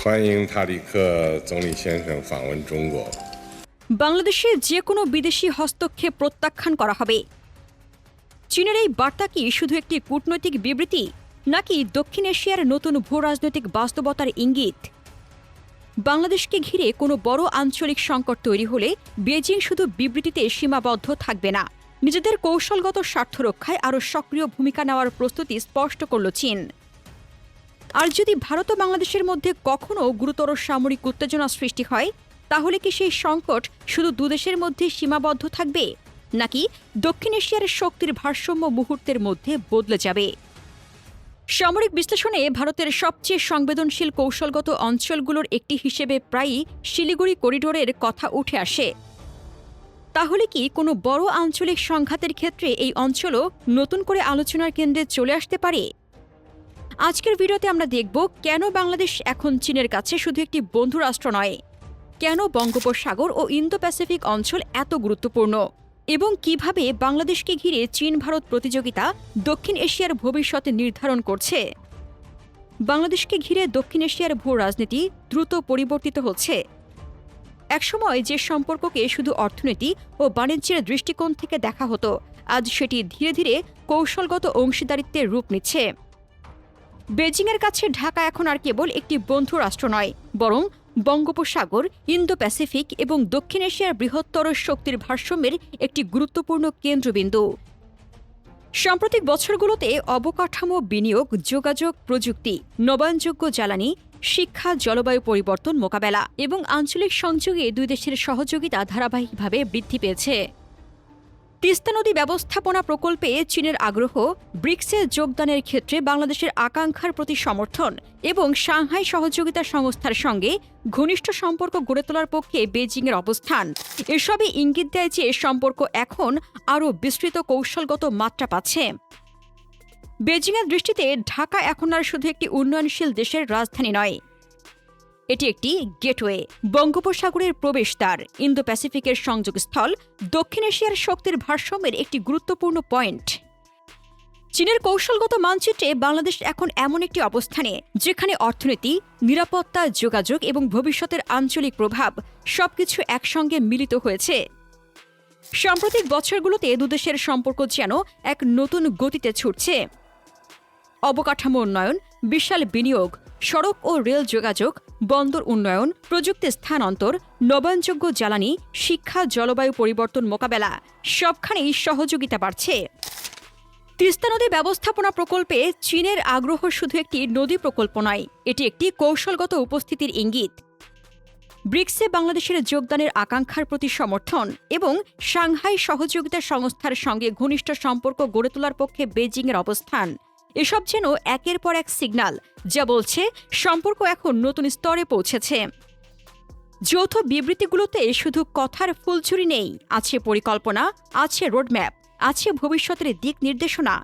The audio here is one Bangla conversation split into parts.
欢迎塔里克总理先生访问中国。 বাংলাদেশে যে কোনো বিদেশি হস্তক্ষেপ প্রত্যাখ্যান করা হবে। চীনের এই বার্তা কি শুধু একটি কূটনৈতিক বিবৃতি, নাকি দক্ষিণ এশিয়ার নতুন ভূরাজনৈতিক বাস্তবতার ইঙ্গিত? বাংলাদেশকে ঘিরে কোনো বড় আঞ্চলিক সংকট তৈরি হলে বেজিং শুধু বিবৃতিতে সীমাবদ্ধ থাকবে না, নিজেদের কৌশলগত স্বার্থ রক্ষায় আরও সক্রিয় ভূমিকা নেওয়ার প্রস্তুতি স্পষ্ট করল চীন। আর যদি ভারত ও বাংলাদেশের মধ্যে কখনও গুরুতর সামরিক উত্তেজনা সৃষ্টি হয়, তাহলে কি সেই সংকট শুধু দুদেশের মধ্যে সীমাবদ্ধ থাকবে, নাকি দক্ষিণ এশিয়ার শক্তির ভারসাম্য মুহূর্তের মধ্যে বদলে যাবে? সামরিক বিশ্লেষণে ভারতের সবচেয়ে সংবেদনশীল কৌশলগত অঞ্চলগুলোর একটি হিসেবে প্রায়ই শিলিগুড়ি করিডোরের কথা উঠে আসে। তাহলে কি কোনো বড় আঞ্চলিক সংঘাতের ক্ষেত্রে এই অঞ্চলও নতুন করে আলোচনার কেন্দ্রে চলে আসতে পারে? আজকের ভিডিওতে আমরা দেখব কেন বাংলাদেশ এখন চীনের কাছে শুধু একটি বন্ধুরাষ্ট্র নয়, কেন বঙ্গোপসাগর ও ইন্দো প্যাসিফিক অঞ্চল এত গুরুত্বপূর্ণ, এবং কিভাবে বাংলাদেশকে ঘিরে চীন ভারত প্রতিযোগিতা দক্ষিণ এশিয়ার ভবিষ্যৎ নির্ধারণ করছে। বাংলাদেশকে ঘিরে দক্ষিণ এশিয়ার ভূ রাজনীতি দ্রুত পরিবর্তিত হচ্ছে। একসময় যে সম্পর্ককে শুধু অর্থনীতি ও বাণিজ্যের দৃষ্টিকোণ থেকে দেখা হতো, আজ সেটি ধীরে ধীরে কৌশলগত অংশীদারিত্বের রূপ নিচ্ছে। বেজিংয়ের কাছে ঢাকা এখন আর কেবল একটি বন্ধু রাষ্ট্র নয়, বরং বঙ্গোপসাগর, ইন্দো প্যাসিফিক এবং দক্ষিণ এশিয়ার বৃহত্তর শক্তির ভারসাম্যের একটি গুরুত্বপূর্ণ কেন্দ্রবিন্দু। সাম্প্রতিক বছরগুলোতে অবকাঠামো, বিনিয়োগ, যোগাযোগ, প্রযুক্তি, নবায়নযোগ্য জ্বালানি, শিক্ষা, জলবায়ু পরিবর্তন মোকাবেলা এবং আঞ্চলিক সংযোগে দুই দেশের সহযোগিতা ধারাবাহিকভাবে বৃদ্ধি পেয়েছে। তিস্তা নদী ব্যবস্থাপনা প্রকল্পে চীনের আগ্রহ, ব্রিক্সে যোগদানের ক্ষেত্রে বাংলাদেশের আকাঙ্ক্ষার প্রতি সমর্থন এবং সাংহাই সহযোগিতা সংস্থার সঙ্গে ঘনিষ্ঠ সম্পর্ক গড়ে তোলার পক্ষে বেজিংয়ের অবস্থান, এসবই ইঙ্গিত দেয় যে সম্পর্ক এখন আরও বিস্তৃত কৌশলগত মাত্রা পাচ্ছে। বেজিংয়ের দৃষ্টিতে ঢাকা এখন আর শুধু একটি উন্নয়নশীল দেশের রাজধানী নয়, এটি একটি গেটওয়ে, বঙ্গোপসাগরের প্রবেশদ্বার, ইন্দো প্যাসিফিকের সংযোগস্থল, দক্ষিণ এশিয়ার শক্তির ভারসাম্যের একটি গুরুত্বপূর্ণ পয়েন্ট। চীনের কৌশলগত মানচিত্রে বাংলাদেশ এখন এমন একটি অবস্থানে যেখানে অর্থনীতি, নিরাপত্তা, যোগাযোগ এবং ভবিষ্যতের আঞ্চলিক প্রভাব সবকিছু একসঙ্গে মিলিত হয়েছে। সাম্প্রতিক বছরগুলোতে দুদেশের সম্পর্ক যেন এক নতুন গতিতে ছুটছে। অবকাঠামো উন্নয়ন, বিশাল বিনিয়োগ, সড়ক ও রেল যোগাযোগ, বন্দর উন্নয়ন, প্রযুক্তি স্থানান্তর, নবায়নযোগ্য জ্বালানি, শিক্ষা, জলবায়ু পরিবর্তন মোকাবেলা, সবখানেই সহযোগিতা বাড়ছে। তিস্তা নদী ব্যবস্থাপনা প্রকল্পে চীনের আগ্রহ শুধু একটি নদী প্রকল্প নয়, এটি একটি কৌশলগত উপস্থিতির ইঙ্গিত। ব্রিক্সে বাংলাদেশের যোগদানের আকাঙ্ক্ষার প্রতি সমর্থন এবং সাংহাই সহযোগিতা সংস্থার সঙ্গে ঘনিষ্ঠ সম্পর্ক গড়ে তোলার পক্ষে বেজিংয়ের অবস্থান, এসব যেন একের পর এক সিগন্যাল, যা বলছে সম্পর্ক এখন নতুন স্তরে পৌঁছেছে। যৌথ বিবৃতিগুলোতে শুধু কথার ফুলঝুরি নেই, আছে পরিকল্পনা, আছে রোডম্যাপ, আছে ভবিষ্যতের দিক নির্দেশনা।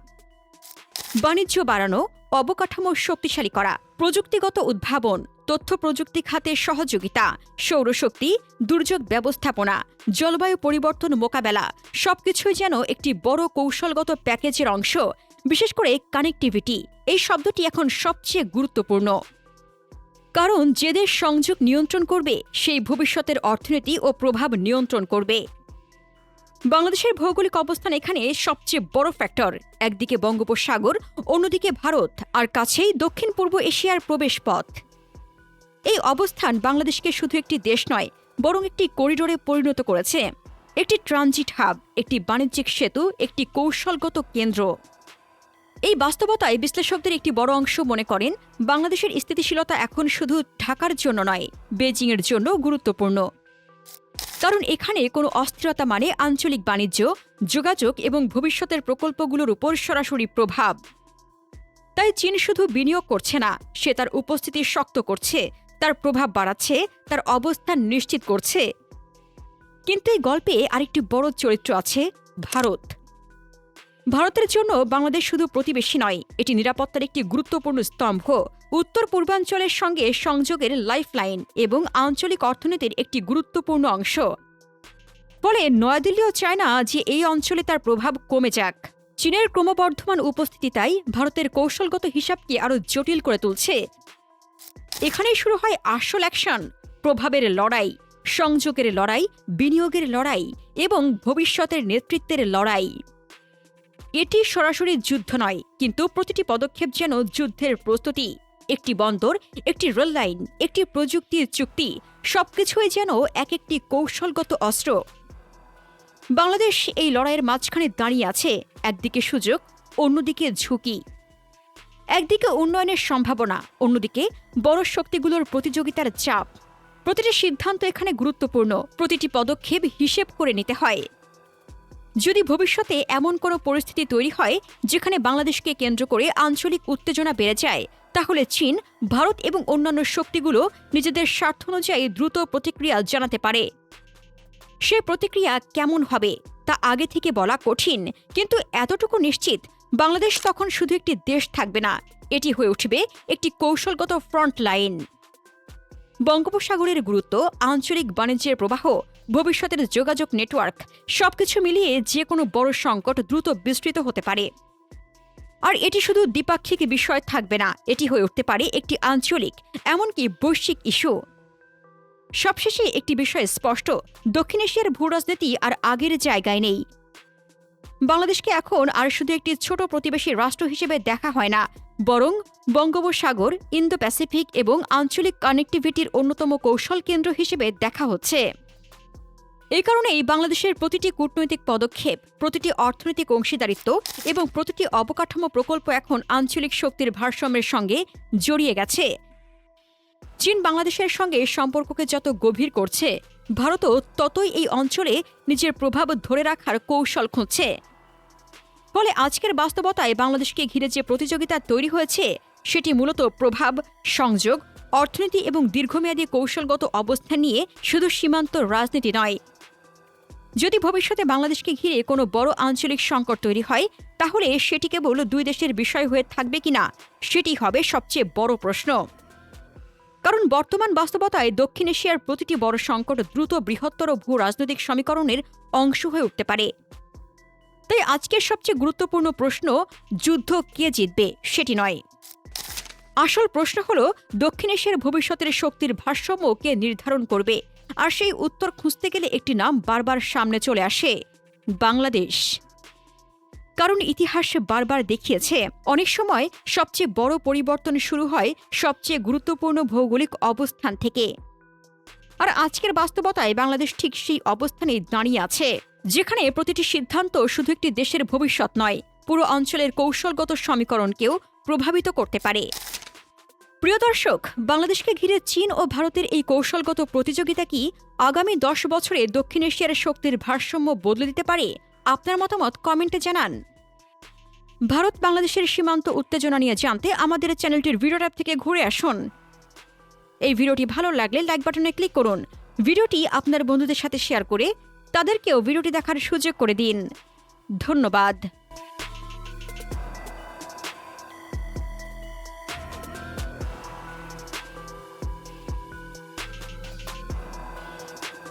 বাণিজ্য বাড়ানো, অবকাঠামো শক্তিশালী করা, প্রযুক্তিগত উদ্ভাবন, তথ্য প্রযুক্তি খাতে সহযোগিতা, সৌরশক্তি, দুর্যোগ ব্যবস্থাপনা, জলবায়ু পরিবর্তন মোকাবেলা, সবকিছুই যেন একটি বড় কৌশলগত প্যাকেজের অংশ। বিশেষ করে কানেক্টিভিটি, এই শব্দটি এখন সবচেয়ে গুরুত্বপূর্ণ, কারণ যে দেশ সংযোগ নিয়ন্ত্রণ করবে সেই ভবিষ্যতের অর্থনীতি ও প্রভাব নিয়ন্ত্রণ করবে। বাংলাদেশের ভৌগোলিক অবস্থান এখানে সবচেয়ে বড় ফ্যাক্টর। একদিকে বঙ্গোপসাগর, অন্যদিকে ভারত, আর কাছেই দক্ষিণ পূর্ব এশিয়ার প্রবেশপথ। এই অবস্থান বাংলাদেশকে শুধু একটি দেশ নয়, বরং একটি করিডোরে পরিণত করেছে, একটি ট্রানজিট হাব, একটি বাণিজ্যিক সেতু, একটি কৌশলগত কেন্দ্র। এই বাস্তবতায় বিশ্লেষকদের একটি বড় অংশ মনে করেন বাংলাদেশের স্থিতিশীলতা এখন শুধু ঢাকার জন্য নয়, বেজিংয়ের জন্য গুরুত্বপূর্ণ। কারণ এখানে কোনো অস্থিরতা মানে আঞ্চলিক বাণিজ্য, যোগাযোগ এবং ভবিষ্যতের প্রকল্পগুলোর উপর সরাসরি প্রভাব। তাই চীন শুধু বিনিয়োগ করছে না, সে তার উপস্থিতি শক্ত করছে, তার প্রভাব বাড়াচ্ছে, তার অবস্থান নিশ্চিত করছে। কিন্তু এই গল্পে আরেকটি বড় চরিত্র আছে, ভারত। ভারতের জন্য বাংলাদেশ শুধু প্রতিবেশী নয়, এটি নিরাপত্তার একটি গুরুত্বপূর্ণ স্তম্ভ, উত্তর পূর্বাঞ্চলের সঙ্গে সংযোগের লাইফলাইন এবং আঞ্চলিক অর্থনীতির একটি গুরুত্বপূর্ণ অংশ। ফলে নয়াদিল্লিও চায় না যে এই অঞ্চলে তার প্রভাব কমে যাক। চীনের ক্রমবর্ধমান উপস্থিতি তাই ভারতের কৌশলগত হিসাবকে আরও জটিল করে তুলছে। এখানেই শুরু হয় আসল অ্যাকশন, প্রভাবের লড়াই, সংযোগের লড়াই, বিনিয়োগের লড়াই এবং ভবিষ্যতের নেতৃত্বের লড়াই। এটি সরাসরি যুদ্ধ নয়, কিন্তু প্রতিটি পদক্ষেপ যেন যুদ্ধের প্রস্তুতি। একটি বন্দর, একটি রেল লাইন, একটি প্রযুক্তির চুক্তি, সবকিছুই যেন এক একটি কৌশলগত অস্ত্র। বাংলাদেশ এই লড়াইয়ের মাঝখানে দাঁড়িয়ে আছে, একদিকে সুযোগ, অন্যদিকে ঝুঁকি। একদিকে উন্নয়নের সম্ভাবনা, অন্যদিকে বড় শক্তিগুলোর প্রতিযোগিতার চাপ। প্রতিটি সিদ্ধান্ত এখানে গুরুত্বপূর্ণ, প্রতিটি পদক্ষেপ হিসেব করে নিতে হয়। যদি ভবিষ্যতে এমন কোনো পরিস্থিতি তৈরি হয় যেখানে বাংলাদেশকে কেন্দ্র করে আঞ্চলিক উত্তেজনা বেড়ে যায়, তাহলে চীন, ভারত এবং অন্যান্য শক্তিগুলো নিজেদের স্বার্থ অনুযায়ী দ্রুত প্রতিক্রিয়া জানাতে পারে। সে প্রতিক্রিয়া কেমন হবে তা আগে থেকে বলা কঠিন, কিন্তু এতটুকু নিশ্চিত, বাংলাদেশ তখন শুধু একটি দেশ থাকবে না, এটি হয়ে উঠবে একটি কৌশলগত ফ্রন্ট লাইন। বঙ্গোপসাগরের গুরুত্ব, আঞ্চলিক বাণিজ্যের প্রবাহ, ভবিষ্যতের যোগাযোগ নেটওয়ার্ক, সবকিছু মিলিয়ে যে কোনো বড় সংকট দ্রুত বিস্তৃত হতে পারে। আর এটি শুধু দ্বিপাক্ষিক বিষয় থাকবে না, এটি হয়ে উঠতে পারে একটি আঞ্চলিক, এমনকি বৈশ্বিক ইস্যু। সবশেষে একটি বিষয় স্পষ্ট, দক্ষিণ এশিয়ার ভূরাজনীতি আর আগের জায়গায় নেই। বাংলাদেশকে এখন আর শুধু একটি ছোট প্রতিবেশী রাষ্ট্র হিসেবে দেখা হয় না, বরং বঙ্গোপসাগর, ইন্দো প্যাসিফিক এবং আঞ্চলিক কানেক্টিভিটির অন্যতম কৌশল কেন্দ্র হিসেবে দেখা হচ্ছে। এই কারণেই বাংলাদেশের প্রতিটি কূটনৈতিক পদক্ষেপ, প্রতিটি অর্থনৈতিক অংশীদারিত্ব এবং প্রতিটি অবকাঠামো প্রকল্প এখন আঞ্চলিক শক্তির ভারসাম্যের সঙ্গে জড়িয়ে গেছে। চীন বাংলাদেশের সঙ্গে সম্পর্ককে যত গভীর করছে, ভারতও ততই এই অঞ্চলে নিজের প্রভাব ধরে রাখার কৌশল খুঁজছে। ফলে আজকের বাস্তবতায় বাংলাদেশকে ঘিরে যে প্রতিযোগিতা তৈরি হয়েছে, সেটি মূলত প্রভাব, সংযোগ, অর্থনীতি এবং দীর্ঘমেয়াদী কৌশলগত অবস্থান নিয়ে, শুধু সীমান্ত রাজনীতি নয়। যদি ভবিষ্যতে বাংলাদেশকে ঘিরে কোনো বড় আঞ্চলিক সংকট তৈরি হয়, তাহলে সেটি কেবল দুই দেশের বিষয় হয়ে থাকবে কিনা, সেটি হবে সবচেয়ে বড় প্রশ্ন। কারণ বর্তমান বাস্তবতায় দক্ষিণ এশিয়ার প্রতিটি বড় সংকট দ্রুত বৃহত্তর ভূ রাজনৈতিক সমীকরণের অংশ হয়ে উঠতে পারে। তাই আজকের সবচেয়ে গুরুত্বপূর্ণ প্রশ্ন যুদ্ধ কে জিতবে সেটি নয়। আসল প্রশ্ন হল দক্ষিণ এশিয়ার ভবিষ্যতের শক্তির ভারসাম্য কে নির্ধারণ করবে। আর সেই উত্তর খুঁজতে গেলে একটি নাম বারবার সামনে চলে আসে, বাংলাদেশ। কারণ ইতিহাস বারবার দেখিয়েছে, অনেক সময় সবচেয়ে বড় পরিবর্তন শুরু হয় সবচেয়ে গুরুত্বপূর্ণ ভৌগোলিক অবস্থান থেকে। আর আজকের বাস্তবতায় বাংলাদেশ ঠিক সেই অবস্থানেই দাঁড়িয়ে আছে, যেখানে প্রতিটি সিদ্ধান্ত শুধু একটি দেশের ভবিষ্যৎ নয়, পুরো অঞ্চলের কৌশলগত সমীকরণকেও প্রভাবিত করতে পারে। প্রিয় দর্শক, বাংলাদেশকে ঘিরে চীন ও ভারতের এই কৌশলগত প্রতিযোগিতা কি আগামী 10 বছরে দক্ষিণ এশিয়ার শক্তির ভারসাম্য বদলে দিতে পারে? আপনার মতামত কমেন্টে জানান। ভারত বাংলাদেশের সীমান্ত উত্তেজনা নিয়ে জানতে আমাদের চ্যানেলটির ভিডিও ট্যাব থেকে ঘুরে আসুন। এই ভিডিওটি ভালো লাগলে লাইক বাটনে ক্লিক করুন। ভিডিওটি আপনার বন্ধুদের সাথে শেয়ার করে তাদেরকেও ভিডিওটি দেখার সুযোগ করে দিন। ধন্যবাদ।